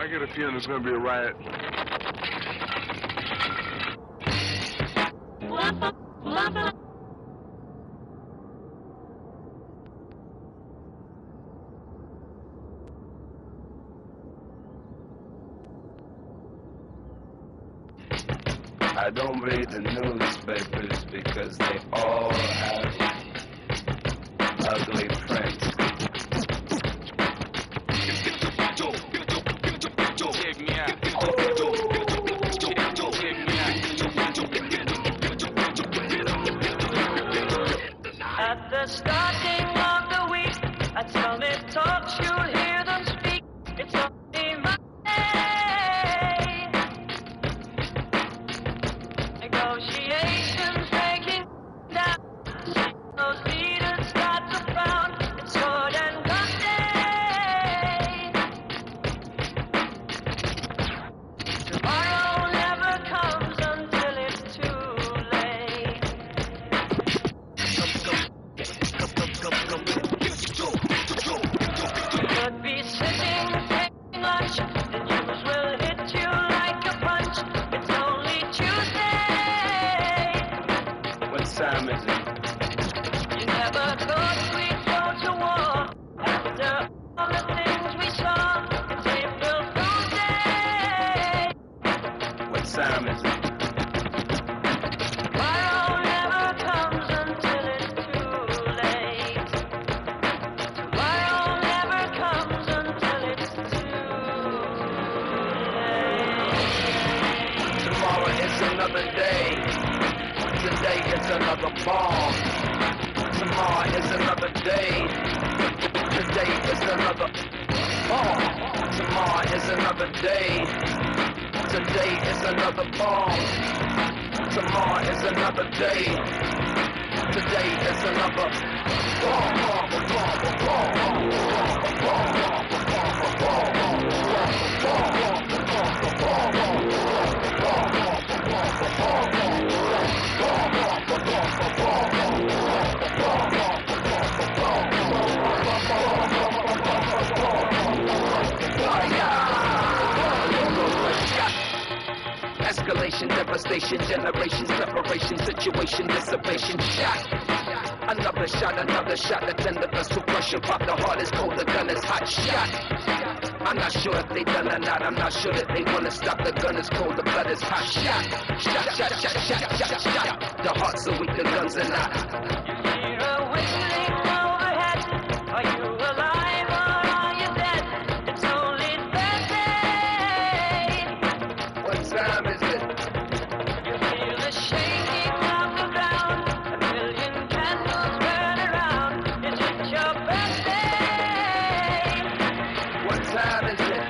I get a feeling there's going to be a riot. I don't read the newspapers because they all have ugly prints. At the starting of the week, at Summit Talks, you'll hear them speak. It's only Monday. Negotiations breaking down. See those leaders start to frown. It's sword and gun day. Tomorrow never comes until it's too late. Could be sitting, taking lunch. The news will hit you like a punch. It's only Tuesday. What time is it? You never thought we'd go to war. After all the things we saw, it's April Fool's Day. What time is it? Tomorrow never comes until it's too late. Tomorrow never comes until it's too late. Tomorrow is another day. Today is another bomb. Tomorrow is another day. Today is another bomb. Tomorrow is another day. Today is another bomb. Tomorrow is another day. Today is another bomb. Escalation, devastation, generations, separation, situation, dissipation, shot. Another shot, that send the vessel crushing, pop the heart is cold, the gun is hot, shot. I'm not sure if they done or not, I'm not sure that they wanna stop, the gun is cold, the blood is hot, shot. The hearts are weak, the guns are not. Hear a whistling overhead. Are you alive or are you dead? It's only Thursday. What time is it? You feel the shaking of the ground. A million candles burn around. Is it your birthday? What time is it?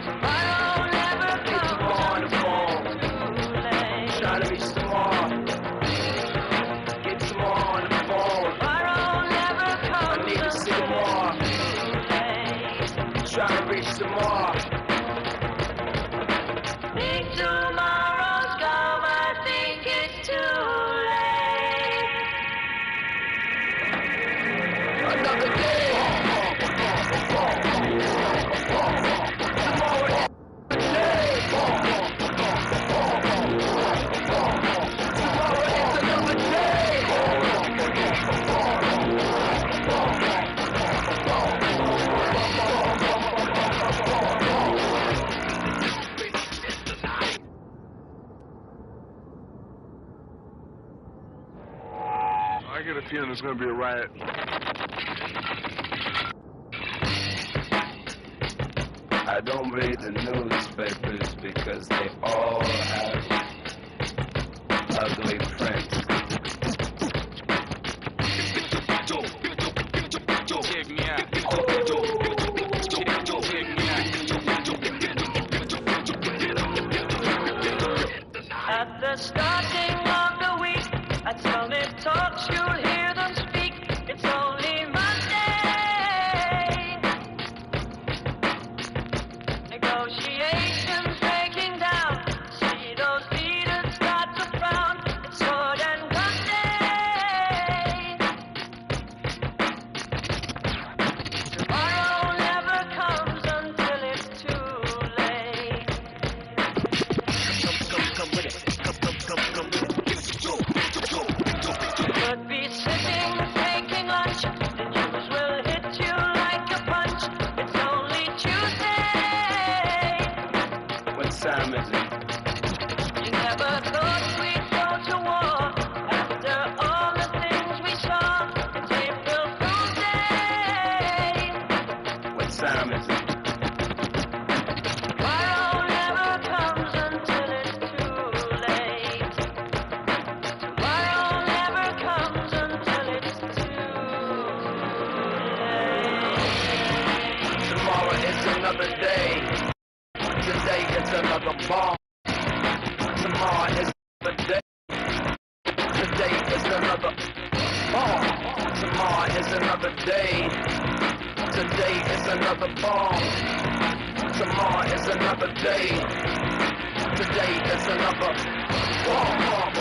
Tomorrow never Get comes tomorrow on the phone. too late. Trying to reach tomorrow. Get tomorrow on the phone. Tomorrow never I comes need to see tomorrow. too late. Trying to reach tomorrow. Think tomorrow's come, I think it's too late. Another day. Tomorrow is a day. Tomorrow is another day. I get a feeling there's going to be a riot. I don't read the newspapers because they all have ugly prints. At the starting of the week, at Summit Talks, you'll hear them speak. It's only Monday. Negotiations breaking down. See those leaders start to frown. It's sword and time is it? You never thought we'd go to war after all the things we saw. It's April Fool's Day. What time is it? Tomorrow never comes until it's too late. Tomorrow never comes until it's too late. Tomorrow is another day. Today is another bomb. Tomorrow is another day. Today is another bomb. Tomorrow is another day. Today is another bomb. Tomorrow is another day. Today is another bomb.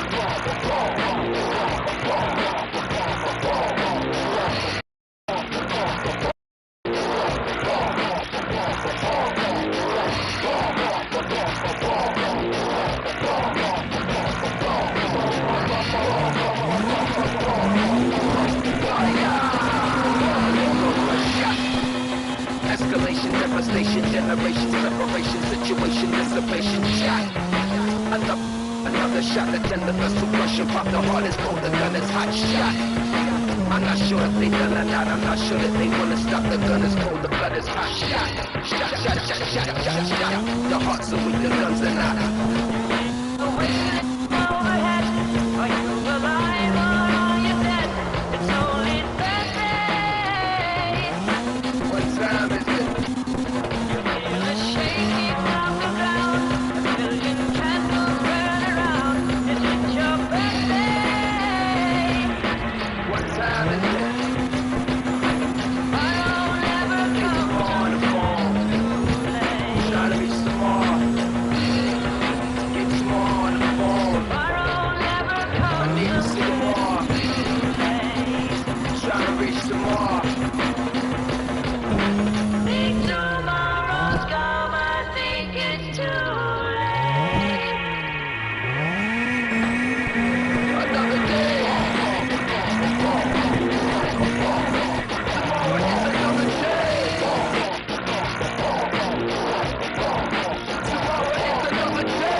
Escalation, devastation, generation, separation, situation, dissipation, shot. Another shot, the tender vessel crushing, pop the heart is cold, the gun is hot, shot. I'm not sure if they done or not, I'm not sure if they wanna stop, the gun is cold, the blood is hot, shot. Shot, shot, shot, shot, shot, shot. The hearts are weak, the guns are not. Overhead, are you alive or are you dead? It's only Thursday. What time is it? Feel the shaking of the ground. A million candles burn around. Is it your birthday? What time is it? Tomorrow never comes On the phone, too late. trying to reach some more. Get some more on the phone. Tomorrow never I comes need to see more. too late. Trying to reach some more. Think tomorrow's come, I think it's too late. Another day. Tomorrow is another day. Tomorrow is another day.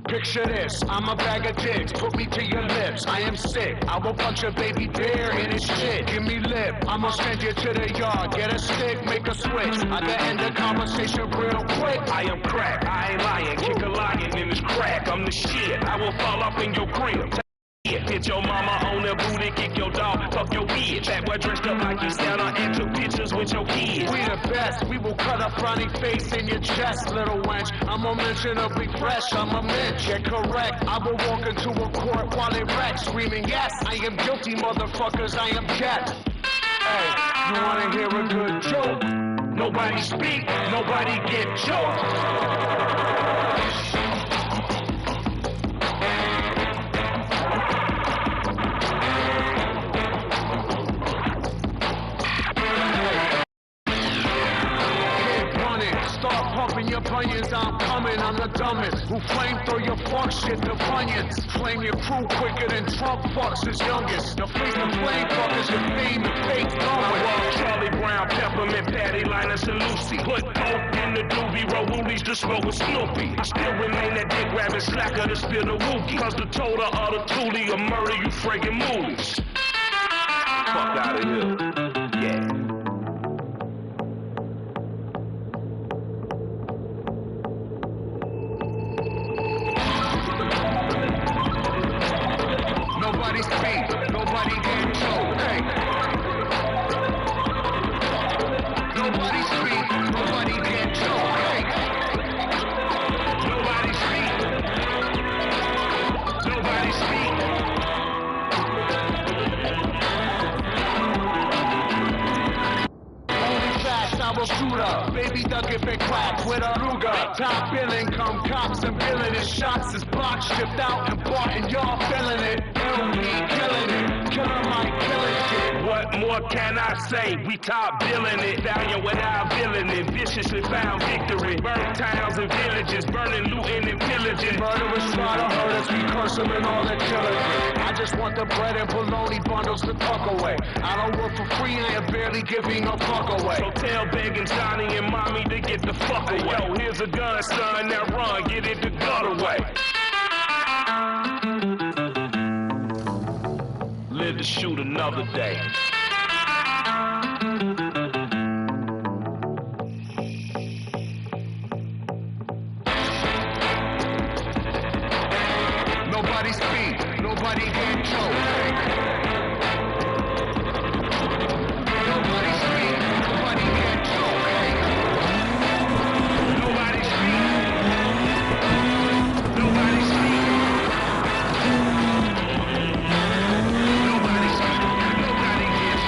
Picture this, I'm a bag of dicks, put me to your lips, I am sick, I will punch a baby bear in his shit, give me lip, I'ma send you to the yard, get a stick, make a switch, I can end the conversation real quick. I am crack, I ain't lying, kick a lion in his crack, I'm the shit, I will fall off in your crib. Hit your mama on the booty, kick your dog, fuck your bitch. That boy dressed up like you Santa and took pictures with your kids. We the best, we will cut a frowny face in your chest, little wench. I'm a mention of be fresh, I'm a mensch, yeah correct. I will walk into a court while they wreck, screaming, yes, I am guilty, motherfuckers, I am Jet. Hey, you wanna hear a good joke? Nobody speak, nobody get choked. Pumping your bunions, I'm coming, I'm the dumbest. Who flamethrow your fuck shit, the bunions. Flame your crew quicker than Trump fucks his youngest. Now face the flame fuckers with fame and fake going. Charlie Brown, Peppermint, Patty, Linus, and Lucy. Put dope in the doobie, roll woolies to smoke with Snoopy. I still remain that dick grabbing slacker to spill the wookie. Cause the total of the toolie will murder you friggin' moolies. Fuck out of here. Yeah. Nobody speak, nobody get choked. Hey. Nobody speak, nobody get choked. Hey. Nobody speak. Nobody speak. Only facts, I will shoot up. Baby duck if it black with a Ruger. Top billing, come cops and billing it. Shots is blocks shipped out and bought and y'all feeling it. LP killing it. Killer Mike killing shit. What more can I say? We top billing it. Valiant without billing it. Viciously found victory. Burnt towns and villages. Burning, looting, and pillaging. Murderers try to hurt us. We curse them and all that killing. I just want the bread and bologna bundles to tuck away. I don't work for free. I am barely giving a fuck away. So tell begging Johnny and Mommy to get the fuck away. Yo, here's a gun, son. Now run. Get it the gut away. Live to shoot another day. Nobody speak, nobody get choked. Nobody speak, nobody get choked. Nobody speak. Nobody speak. Nobody speak. Nobody gets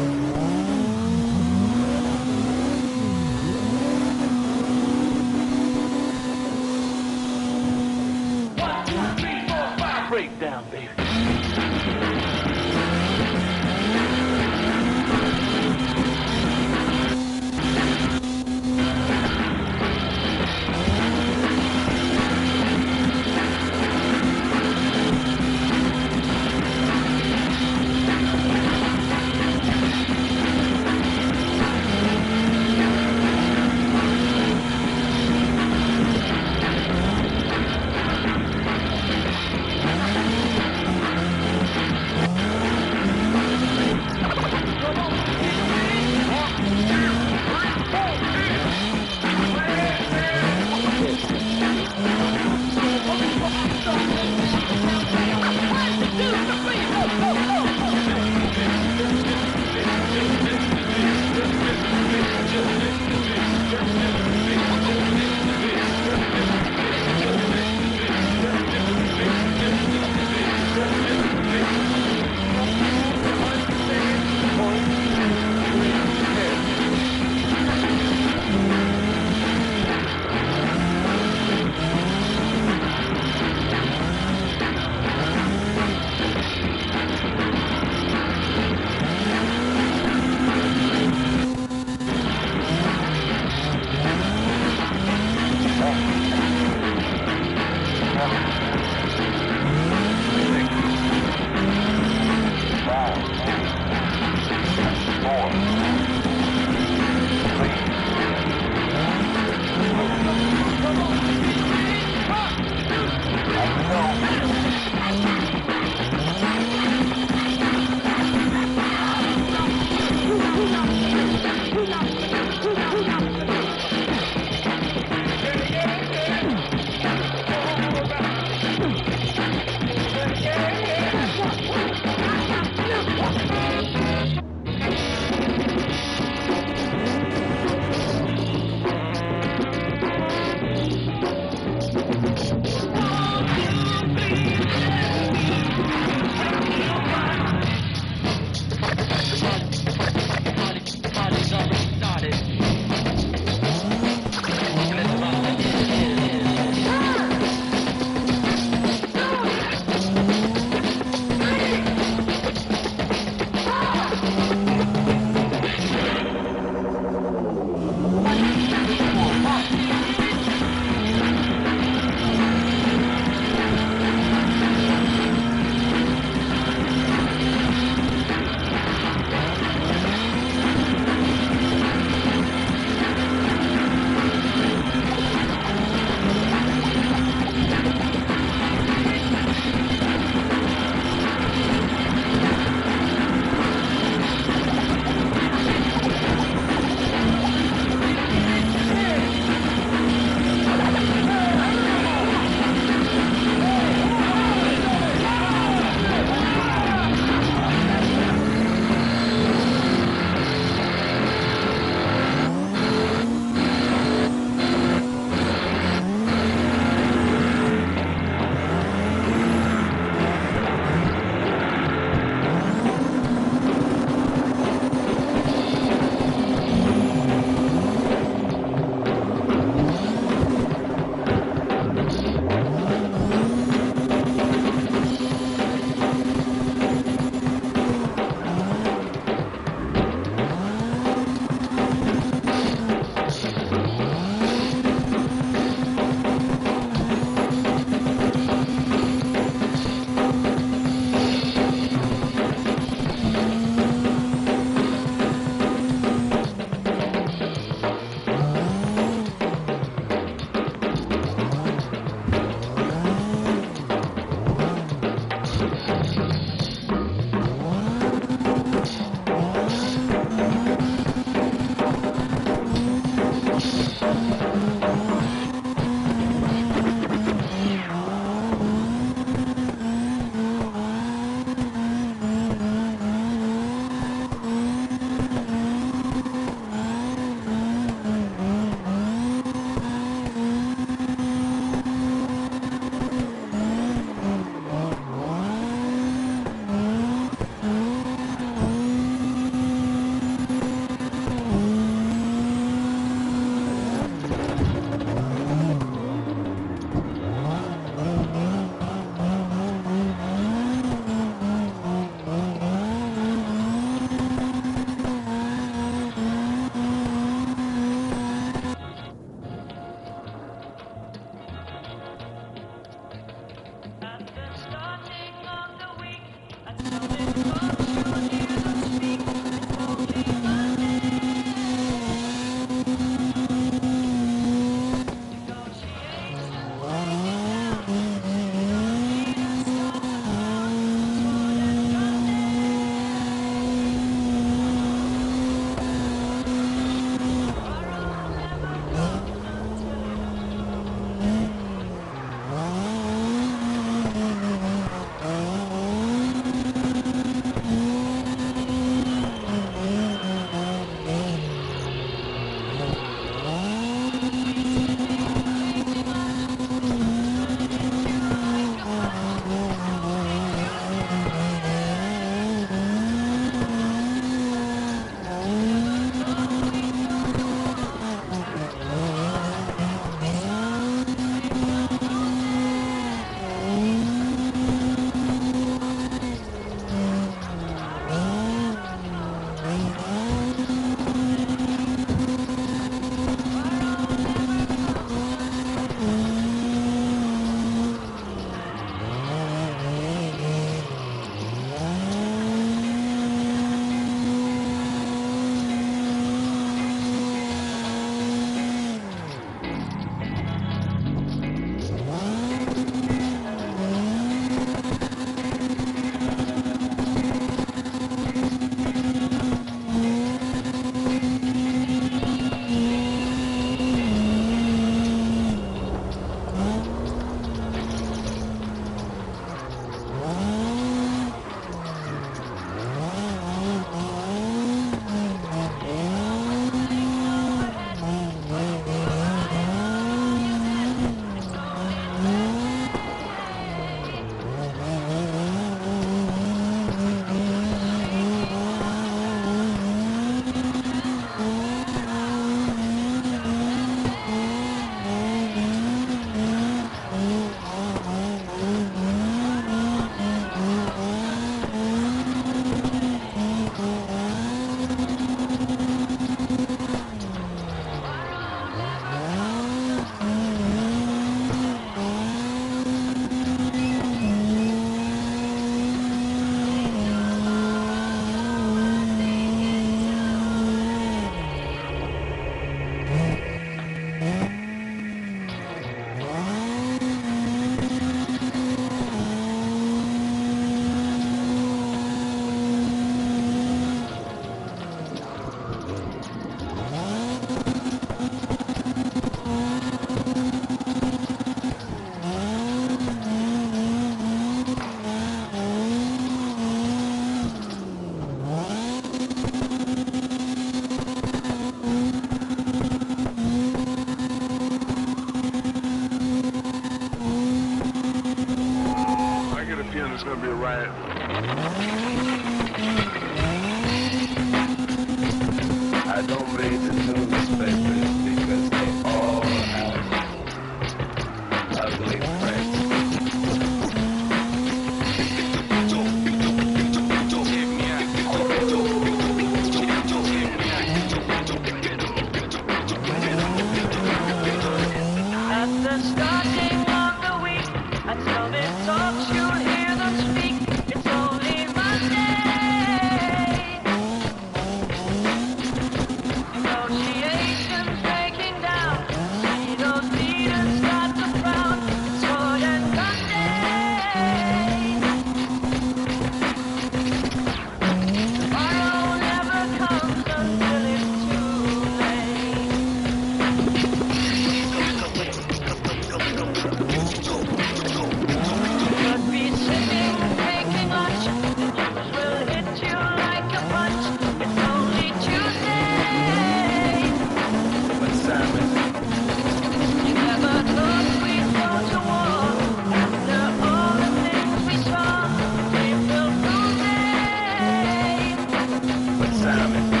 time is it?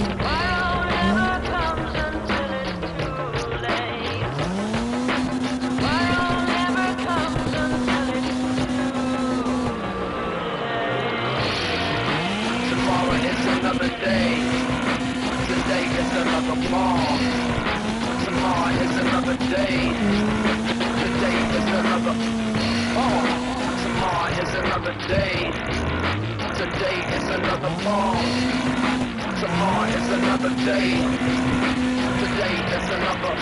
Tomorrow never comes until it's too late. Tomorrow never comes until it's too late. Tomorrow is another day. Today is another fall. Tomorrow is another day. Today is another fall. Tomorrow is another day. Today is another fall. Tomorrow is another day. Today is another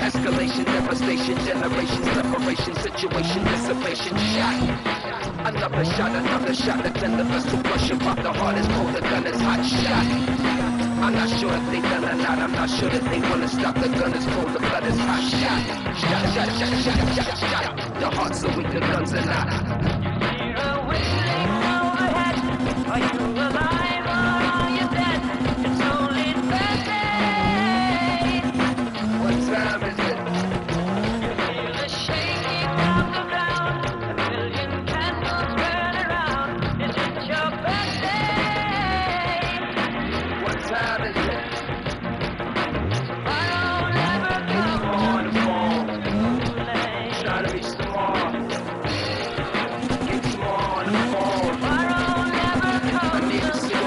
escalation, devastation, generation, separation, situation, dissipation, shot. Another shot, the tender vessel rushing pop, the heart is cold, the gun is hot, shot. I'm not sure if they done or not, I'm not sure that they wanna stop, the gun is cold, the blood is hot, shot. Shot. The heart's so weak, the guns are not. You're whistling overhead. Are you alive or are you dead? It's only Thursday. What time is it? Feel the shaking of the ground. A million candles burn around. Is it your birthday? What time is it? Tomorrow never comes On the phone, too late. trying to reach tomorrow. Get tomorrow on the phone. Tomorrow never I need to comes see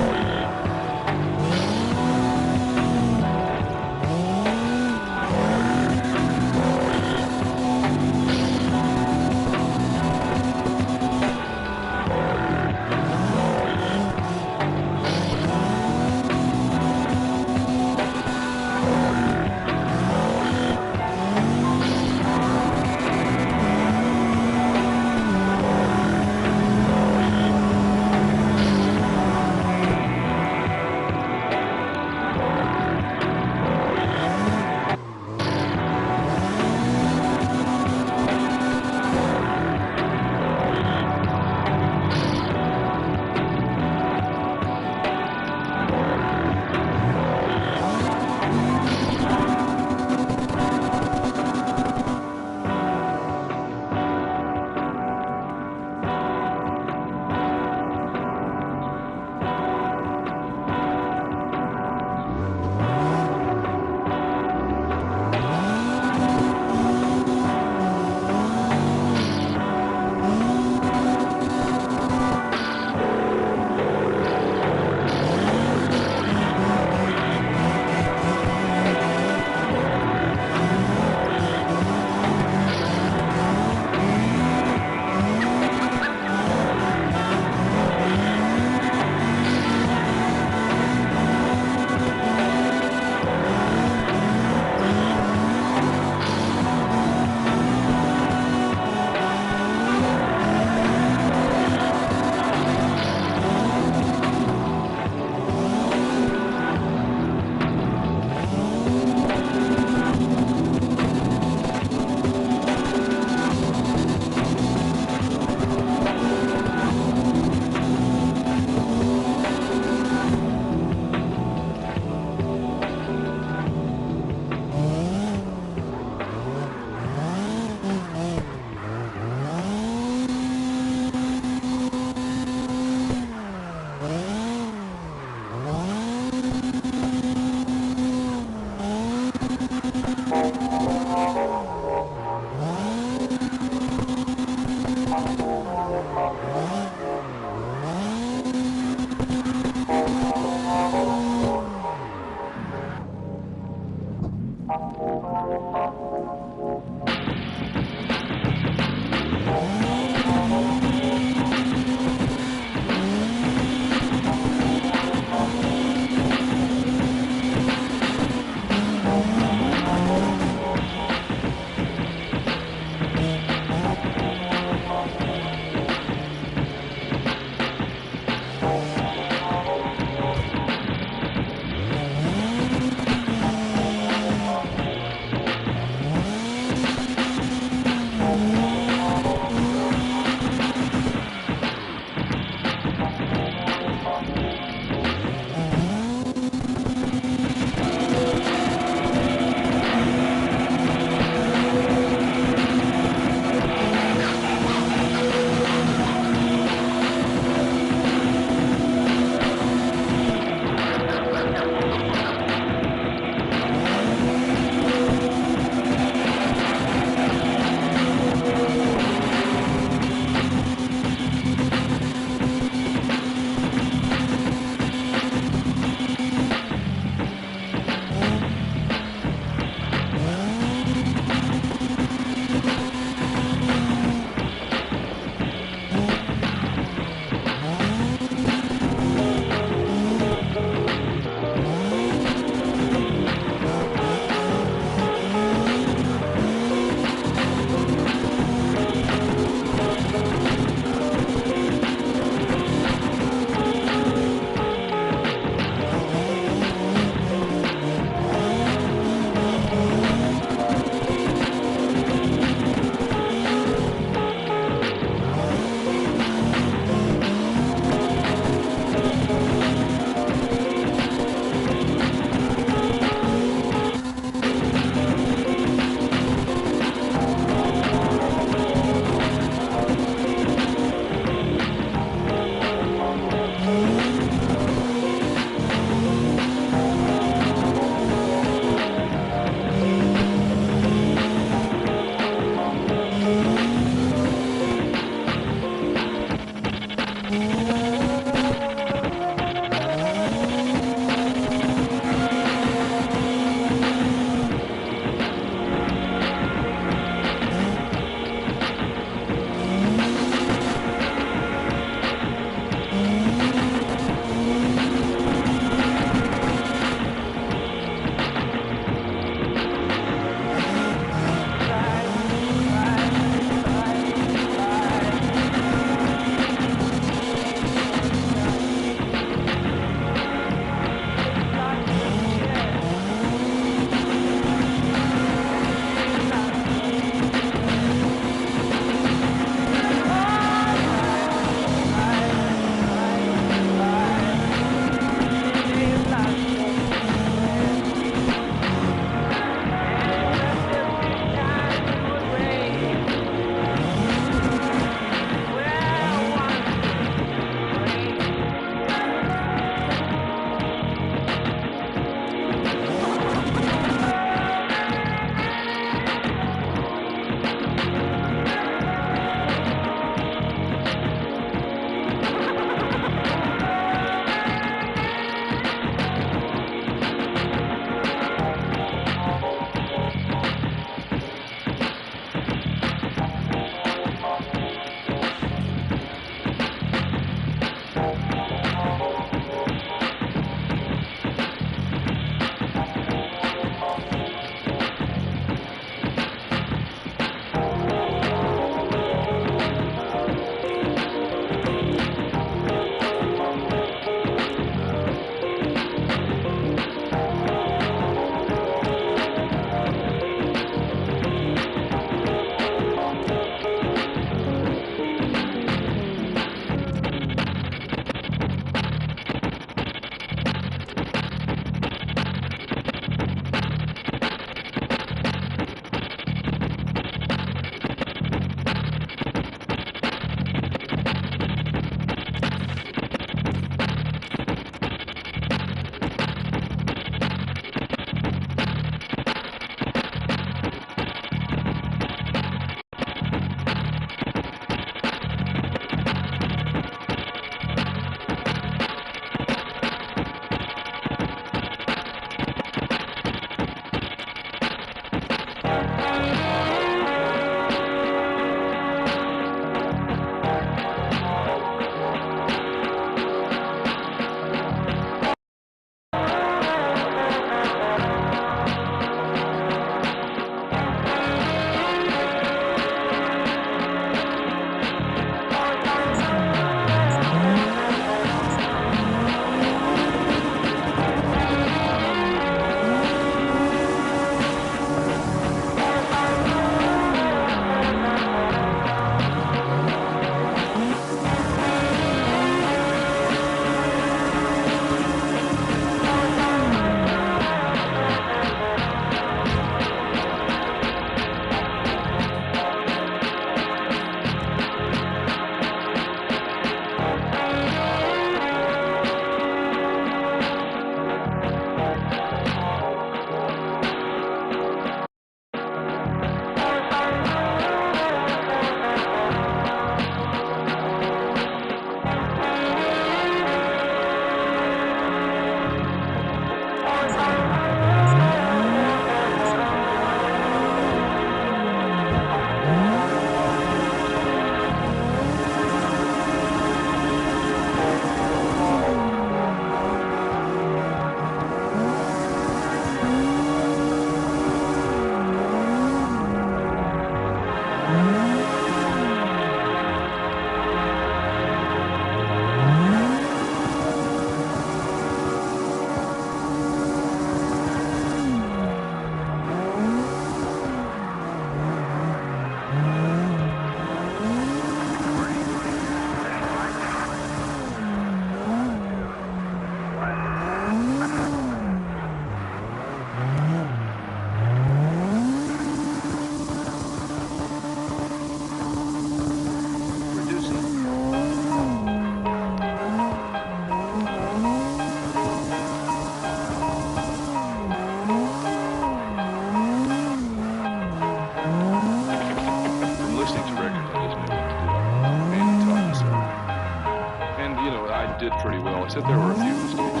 acknowledge that there were a few mistakes.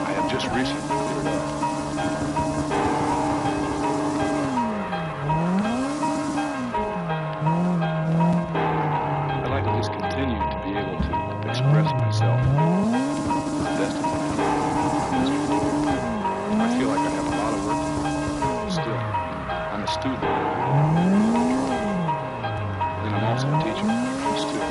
I have just recently cleared up. I'd like to just continue to be able to express myself to the best of my ability. I feel like I have a lot of work to do still. I'm a student. And I'm also a teacher. Still.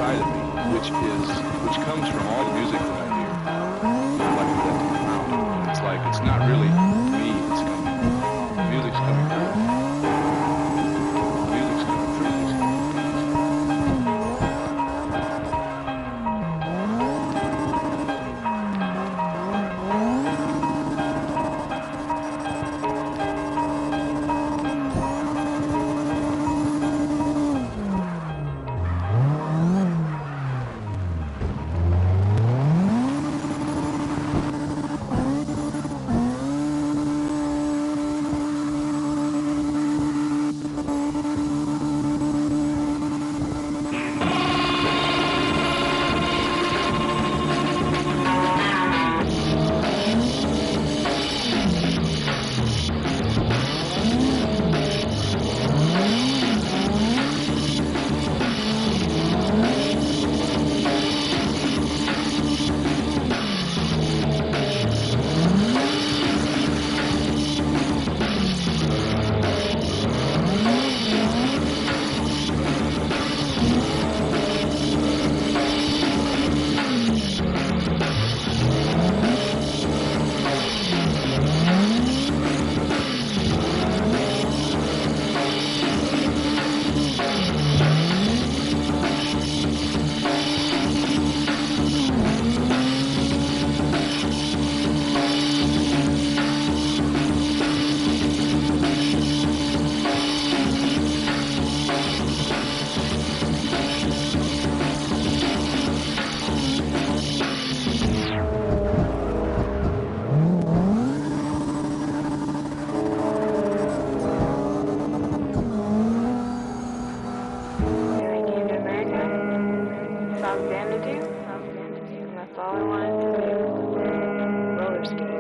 inside of me, which comes from all the music that I hear. Like that to come out. And it's like it's not really me. It's coming. The music's coming through. The music's coming through. That's all I wanted to do. Roller skate.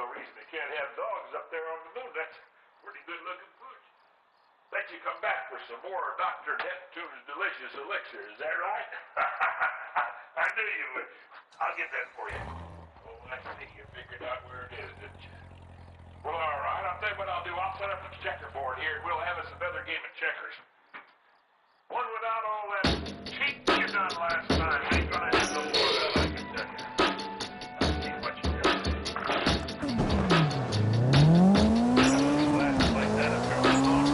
no reason they can't have dogs up there on the moon. That's pretty good-looking food. Bet you come back for some more Dr. Neptune's delicious elixir. Is that right? I knew you would. I'll get that for you. Oh, I see. You figured out where it is, didn't you? Well, all right. I'll tell you what I'll do. I'll set up the checkerboard here, and we'll have us another game of checkers. One without all that cheating you done last time. Ain't gonna have no more of that, I can tell you. I'll see what you got. Glad to play that up there on the lawn.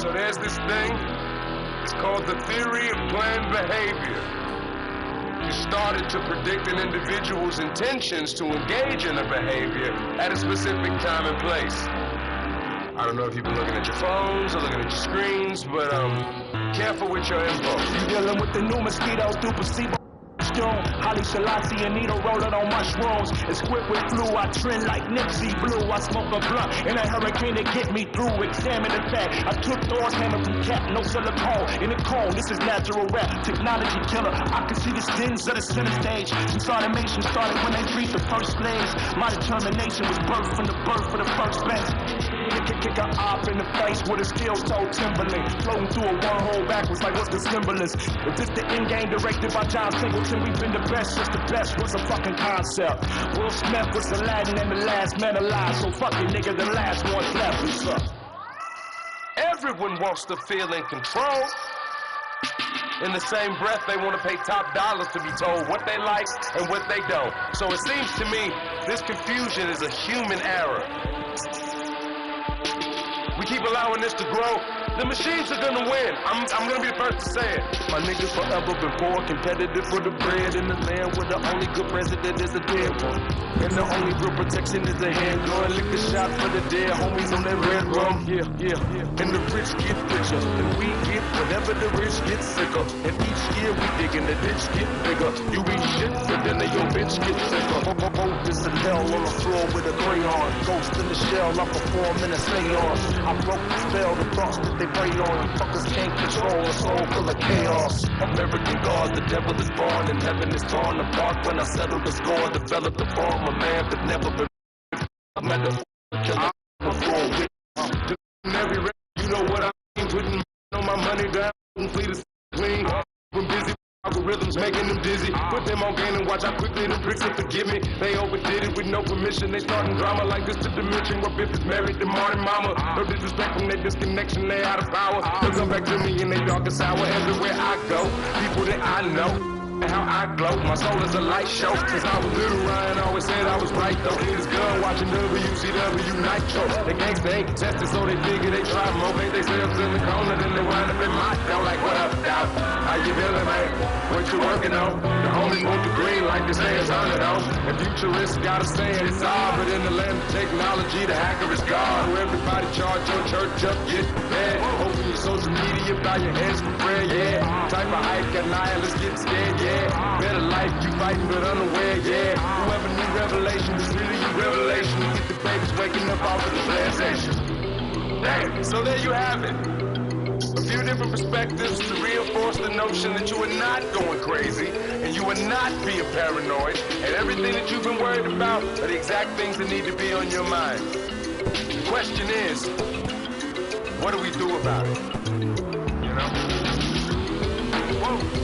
So there's this thing, it's called the theory of planned behavior. You started to predict an individual's intentions to engage in a behavior at a specific time and place. I don't know if you've been looking at your phones or looking at your screens, but careful with your info. You dealing with the new mosquito through placebo. Holly Selassie and Nito rolling on mushrooms. It's quick with flu, I trend like Nipsey Blue. I smoke a blunt in a hurricane to get me through. Examine the fact, I took Thor's hammer from Cap, no silicone in a cone. This is natural rap, technology killer. I can see the stings of the center stage. Since automation started when they freed the first slaves. My determination was birthed from the birth of the first bench. Kick her off in the face with a steel-toe Timberland. Floating through a wormhole backwards like what's the symbol is. If this the end game directed by John Singleton, we've been the best since the best was a fucking concept. Will Smith was Aladdin and the last man alive. So fuck it, nigga, the last one's left. What's up? Everyone wants to feel in control. In the same breath, they want to pay top dollars to be told what they like and what they don't. So it seems to me this confusion is a human error. We keep allowing this to grow, the machines are gonna win. I'm gonna be the first to say it. My niggas forever been poor, competitive for the bread in the land where the only good president is a dead one. And the only real protection is a handgun. Lick the shot for the dead homies on that red rum. Yeah. And the rich get richer, and we get whatever the rich get sicker. And each year we dig in the ditch get bigger. You eat shit, but then your bitch get sicker. This is hell on the floor with a crayon. Ghost in the shell, I perform in a seance. I broke the spell, the thoughts that they prey on. Fuckers can't control a soul full of chaos. American God, the devil is born, and heaven is torn apart. When I settle the score, develop the form of man, but never been. I'm at the killer before with every rap, you know what I mean. Putting on my money down, complete a clean. Been busy. Algorithms making them dizzy. Put them on game and watch how quickly the bricks will forgive me. They overdid it with no permission. They starting drama like this the dimension where Biff is married to Martin Mama. No disrespect from their disconnection, they out of power. They'll come back to me in their darkest hour everywhere I go. People that I know. How I glow, my soul is a light show. Since I was little, Ryan always said I was right though. His gun watching WCW Nitro. The gangsta ain't tested, so they figure they try more. Make themselves in the corner, then they wind up in my down. Like what up, dog? How you feeling, man? What you working on? The homies want the green like they say it's on it on. And futurists gotta say it, it's all. But in the land of technology, the hacker is God. Who everybody charge your church up, get prepared. Open your social media, bow your heads for prayer, yeah. Type of hype, got nihilists getting scared, yeah. Better life, you fighting but unaware, yeah. Whoever knew revelation was really your revelation. You get the babies waking up off of the plantation. Damn, so there you have it. A few different perspectives to reinforce the notion that you are not going crazy and you are not being paranoid, and everything that you've been worried about are the exact things that need to be on your mind. The question is, what do we do about it? You know? Whoa.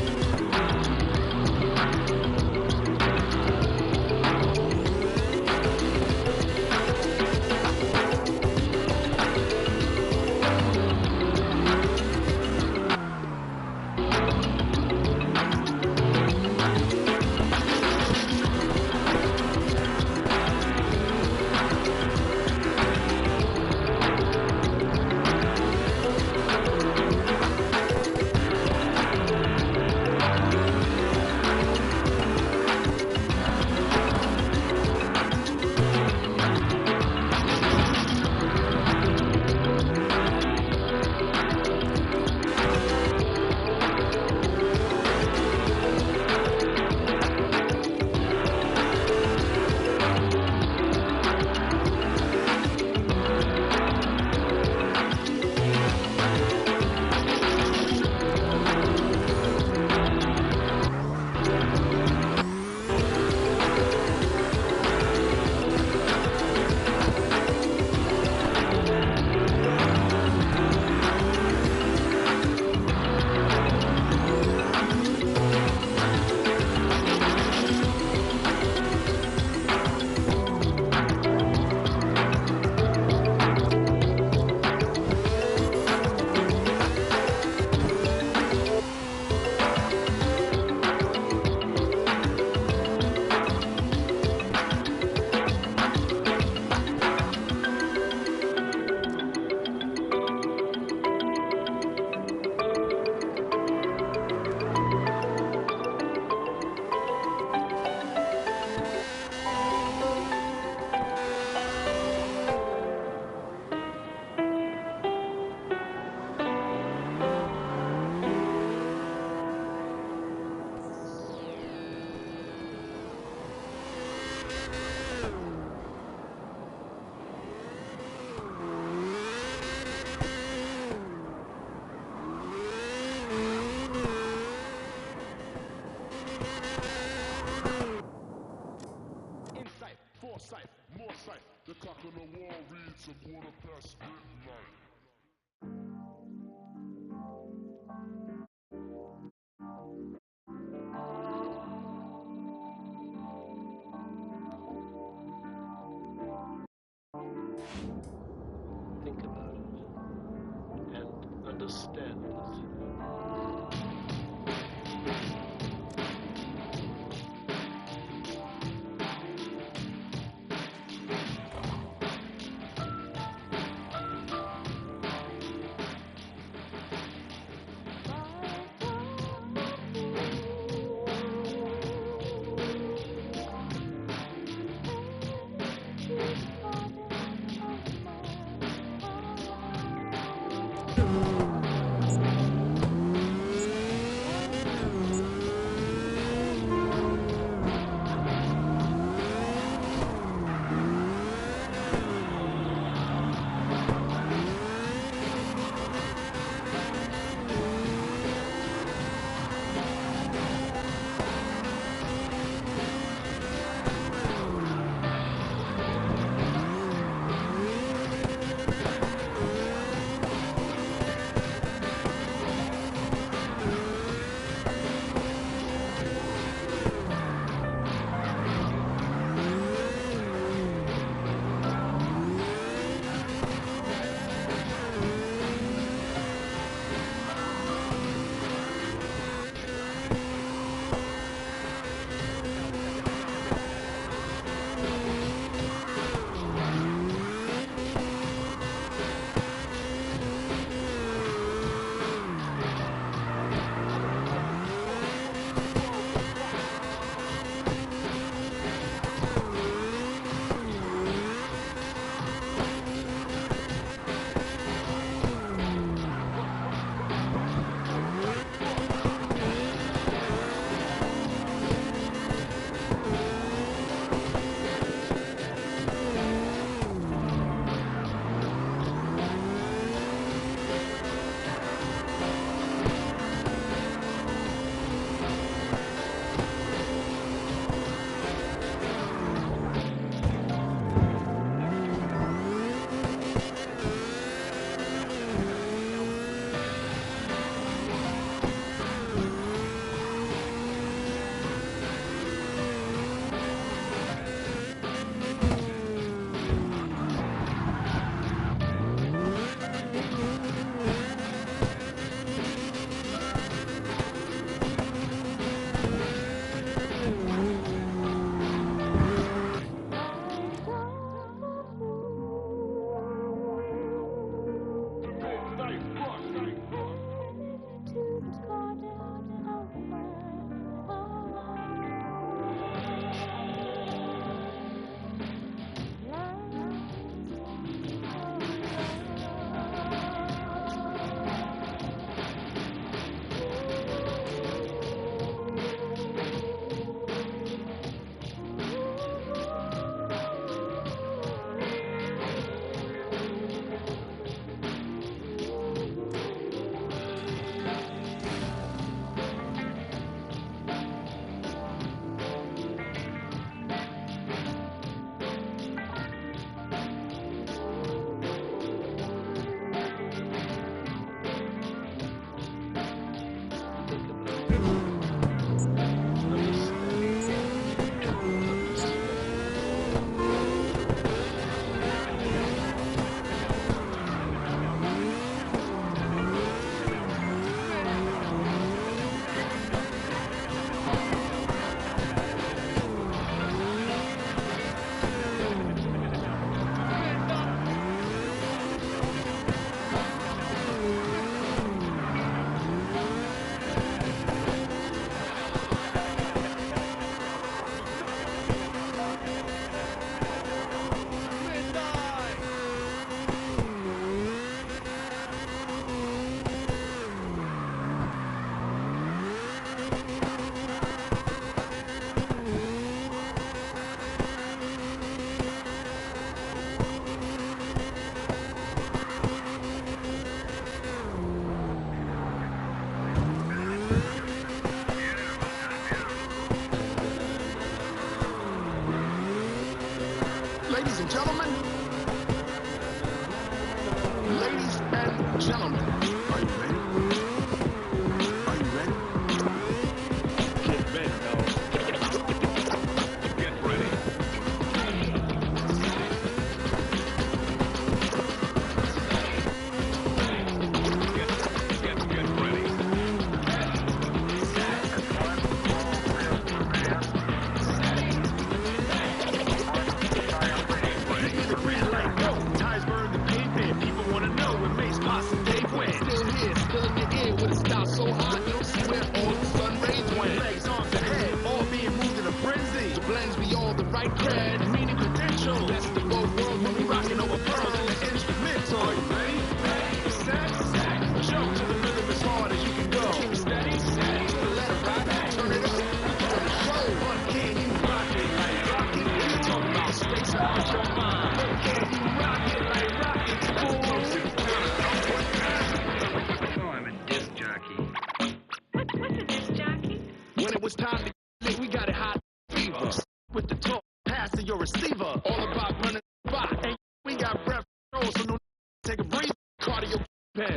it's time to get we got it hot fever. With the talk, pass to your receiver. All about running the spot. And we got breath control, so no take a breathe. Cardio pen.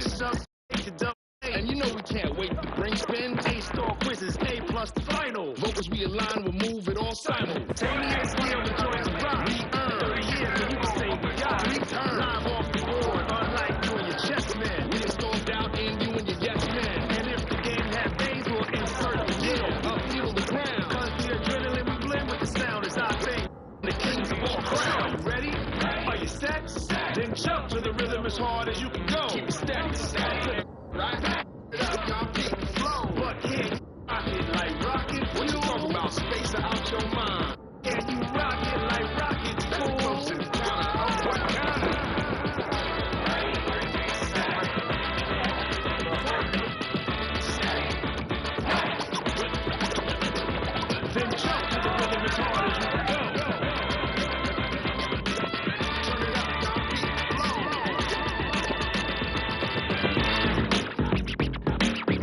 And you know we can't wait to bring spin. A-star quizzes, A+ the final. Vocals we align, we'll move it all simultaneous. Skill the choice of rock. We earn 30 years, so you can say we got. We turn live off the board, unlike you and your chess man. We installed doubt in you and your yes man. And if the game has days, we'll insert the yield. Upfield the ground. Cause the adrenaline we blend with the sound is our thing. The kings of all crowd. Are you ready? Are you set? Then jump to the rhythm as hard as you can go. Keep it steady. Right? Y'all keep